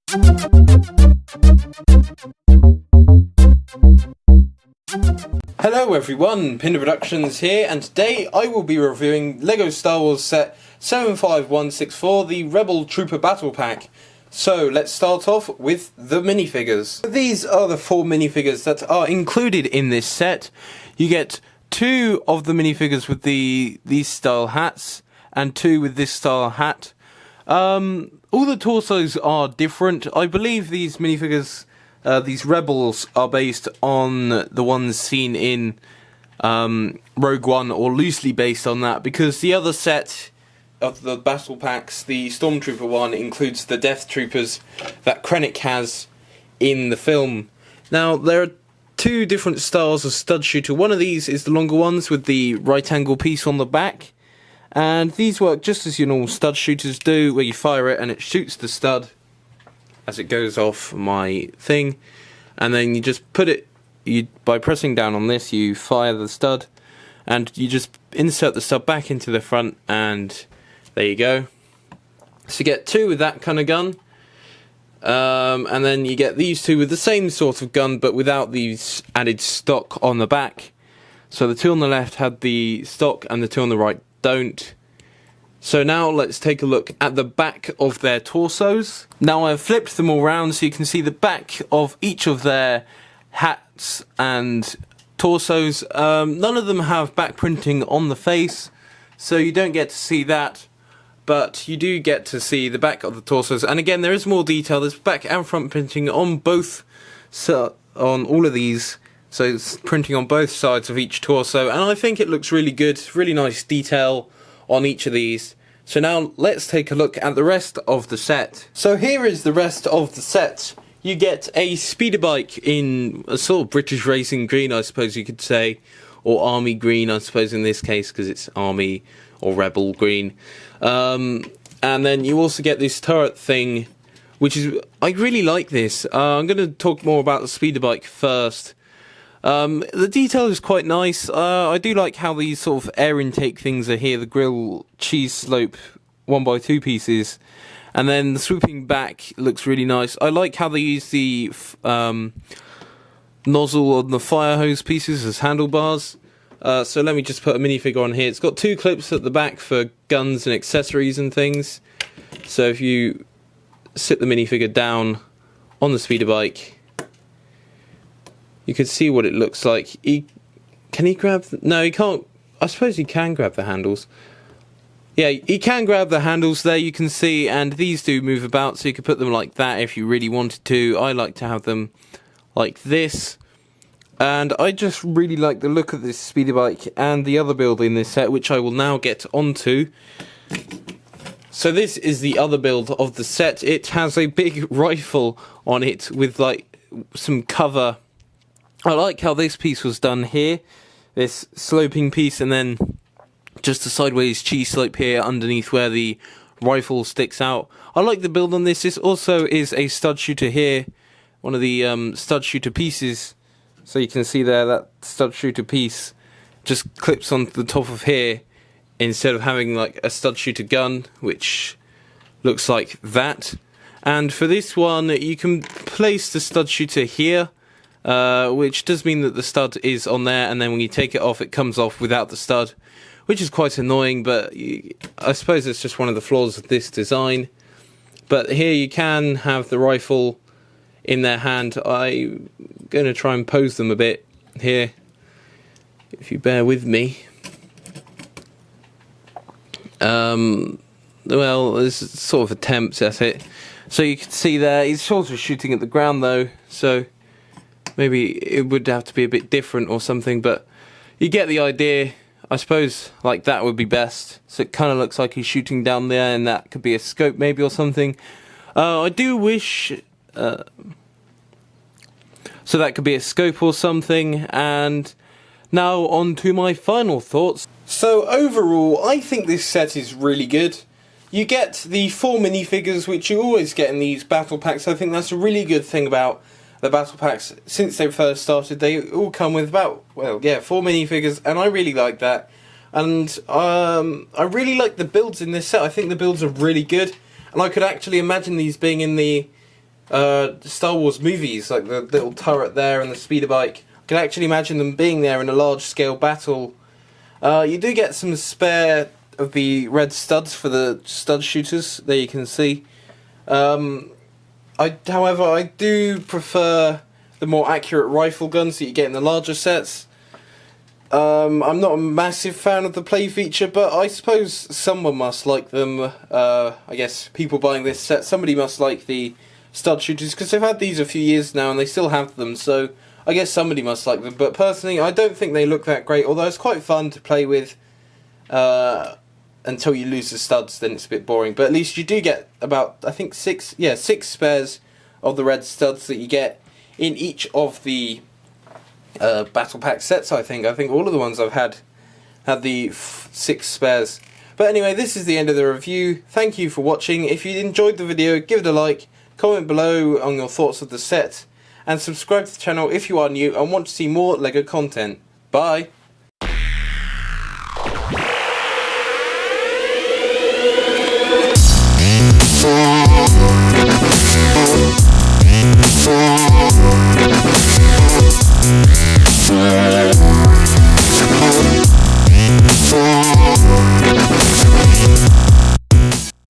Hello everyone, Pinder Productions here, and today I will be reviewing LEGO Star Wars set 75164, the Rebel Trooper Battle Pack. So let's start off with the minifigures. These are the 4 minifigures that are included in this set. You get 2 of the minifigures with these style hats, and 2 with this style hat. All the torsos are different. I believe these minifigures, these Rebels, are based on the ones seen in Rogue One, or loosely based on that, because the other set of the battle packs, the Stormtrooper one, includes the Death Troopers that Krennic has in the film. Now, there are 2 different styles of stud shooter. One of these is the longer ones with the right angle piece on the back, and these work just as your normal stud shooters do, where you fire it and it shoots the stud as it goes off my thing, and then you just put it, by pressing down on this, you fire the stud, and you just insert the stud back into the front, and there you go. So you get 2 with that kind of gun, and then you get these 2 with the same sort of gun, but without these added stock on the back. So the 2 on the left had the stock, and the 2 on the right don't. So now let's take a look at the back of their torsos. Now I've flipped them all around so you can see the back of each of their hats and torsos. None of them have back printing on the face, so you don't get to see that, but you do get to see the back of the torsos. And again, there is more detail. There's back and front printing on both, on all of these. So it's printing on both sides of each torso, and I think it looks really good. Really nice detail on each of these. So now let's take a look at the rest of the set. So here is the rest of the set. You get a speeder bike in a sort of British racing green, I suppose you could say, or army green, I suppose in this case, because it's army or rebel green. And then you also get this turret thing, which is, I really like this. I'm going to talk more about the speeder bike first. The detail is quite nice. I do like how these sort of air intake things are here, the grill cheese slope 1x2 pieces, and then the swooping back looks really nice. I like how they use the nozzle on the fire hose pieces as handlebars. So let me just put a minifigure on here. It's got 2 clips at the back for guns and accessories and things. So if you sit the minifigure down on the speeder bike, you can see what it looks like. Can he grab no, he can't. I suppose he can grab the handles. Yeah, he can grab the handles there, you can see, and these do move about, so you could put them like that if you really wanted to. I like to have them like this. And I just really like the look of this speeder bike and the other build in this set, which I will now get onto. So this is the other build of the set. It has a big rifle on it with like some cover. I like how this piece was done here, this sloping piece, and then just a sideways cheese slope here underneath where the rifle sticks out. I like the build on this. This also is a stud shooter here, one of the stud shooter pieces. So you can see there that stud shooter piece just clips onto the top of here instead of having like a stud shooter gun, which looks like that. And for this one, you can place the stud shooter here, which does mean that the stud is on there, and then when you take it off, it comes off without the stud, which is quite annoying, but I suppose it's just one of the flaws of this design. But here you can have the rifle in their hand. I'm going to try and pose them a bit here, if you bear with me. Well, there's sort of attempts at it. So you can see there, he's sort of shooting at the ground though, so maybe it would have to be a bit different or something, but you get the idea. I suppose like that would be best. So it kind of looks like he's shooting down there, and that could be a scope maybe or something. I do wish... so that could be a scope or something. And now on to my final thoughts. So overall, I think this set is really good. You get the 4 minifigures, which you always get in these battle packs. I think that's a really good thing about the battle packs. Since they first started, they all come with about, well, yeah, 4 minifigures, and I really like that. And I really like the builds in this set. I think the builds are really good, and I could actually imagine these being in the Star Wars movies, like the little turret there and the speeder bike. I can actually imagine them being there in a large-scale battle. You do get some spare of the red studs for the stud shooters. There you can see. However, I do prefer the more accurate rifle guns that you get in the larger sets. I'm not a massive fan of the play feature, but I suppose someone must like them. I guess people buying this set, somebody must like the stud shooters, because they've had these a few years now and they still have them, so I guess somebody must like them. But personally, I don't think they look that great, although it's quite fun to play with until you lose the studs, then it's a bit boring. But at least you do get about, I think, six spares of the red studs that you get in each of the battle pack sets. I think all of the ones I've had the 6 spares. But anyway, this is the end of the review. Thank you for watching. If you enjoyed the video, give it a like, comment below on your thoughts of the set, and subscribe to the channel if you are new and want to see more LEGO content. Bye!